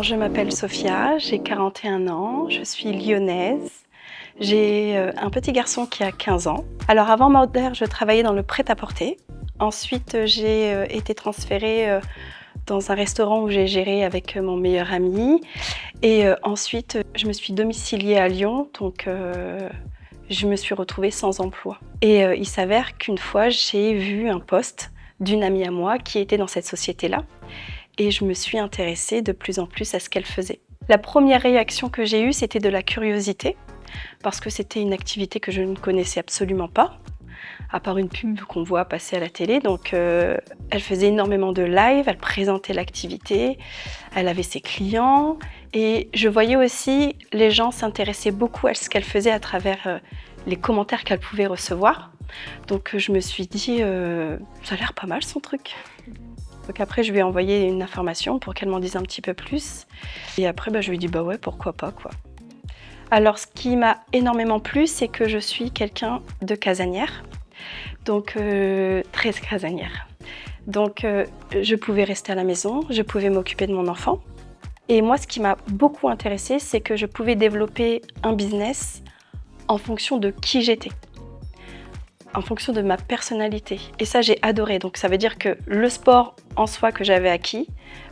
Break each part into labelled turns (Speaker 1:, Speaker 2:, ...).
Speaker 1: Je m'appelle Sophia, j'ai 41 ans, je suis lyonnaise. J'ai un petit garçon qui a 15 ans. Alors avant Mauder, je travaillais dans le prêt-à-porter. Ensuite, j'ai été transférée dans un restaurant où j'ai géré avec mon meilleur ami. Et ensuite, je me suis domiciliée à Lyon, donc je me suis retrouvée sans emploi. Et il s'avère qu'une fois, j'ai vu un post d'une amie à moi qui était dans cette société-là. Et je me suis intéressée de plus en plus à ce qu'elle faisait. La première réaction que j'ai eue, c'était de la curiosité, parce que c'était une activité que je ne connaissais absolument pas, à part une pub qu'on voit passer à la télé. Donc elle faisait énormément de live, elle présentait l'activité, elle avait ses clients, et je voyais aussi les gens s'intéressaient beaucoup à ce qu'elle faisait à travers les commentaires qu'elle pouvait recevoir. Donc je me suis dit, ça a l'air pas mal son truc. Donc après, je lui ai envoyé une information pour qu'elle m'en dise un petit peu plus. Et après, je lui ai dit, bah ouais, pourquoi pas, quoi. Alors, ce qui m'a énormément plu, c'est que je suis quelqu'un de casanière. Donc, très casanière. Donc, je pouvais rester à la maison, je pouvais m'occuper de mon enfant. Et moi, ce qui m'a beaucoup intéressée, c'est que je pouvais développer un business en fonction de qui j'étais, en fonction de ma personnalité. Et ça, j'ai adoré. Donc ça veut dire que le sport en soi que j'avais acquis,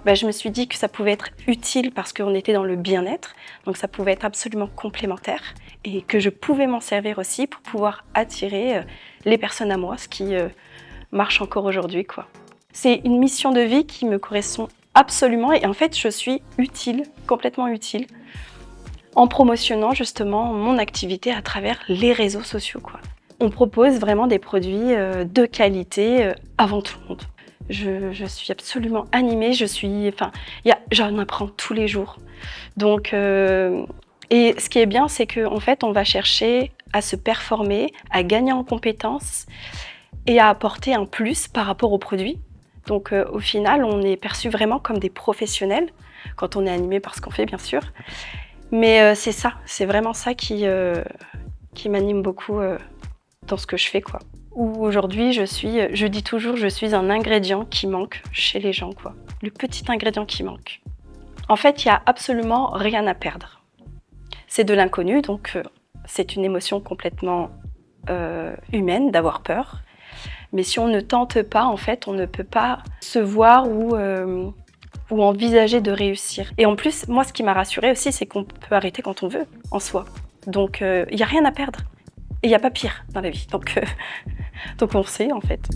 Speaker 1: je me suis dit que ça pouvait être utile parce qu'on était dans le bien-être. Donc ça pouvait être absolument complémentaire et que je pouvais m'en servir aussi pour pouvoir attirer les personnes à moi, ce qui marche encore aujourd'hui, quoi. C'est une mission de vie qui me correspond absolument et en fait, je suis utile, complètement utile, en promotionnant justement mon activité à travers les réseaux sociaux, quoi. On propose vraiment des produits de qualité avant tout le monde. Je suis absolument animée, j'en apprends tous les jours. Donc, et ce qui est bien, c'est qu'en fait, on va chercher à se performer, à gagner en compétences et à apporter un plus par rapport aux produits. Donc, au final, on est perçu vraiment comme des professionnels quand on est animé par ce qu'on fait, bien sûr. Mais c'est ça, c'est vraiment ça qui m'anime beaucoup dans ce que je fais, quoi. Où aujourd'hui, je dis toujours, je suis un ingrédient qui manque chez les gens, quoi. Le petit ingrédient qui manque. En fait, il n'y a absolument rien à perdre. C'est de l'inconnu, donc c'est une émotion complètement humaine d'avoir peur. Mais si on ne tente pas, en fait, on ne peut pas se voir ou envisager de réussir. Et en plus, moi, ce qui m'a rassurée aussi, c'est qu'on peut arrêter quand on veut, en soi. Donc, il n'y a rien à perdre. Et il n'y a pas pire dans la vie. Donc on sait, en fait.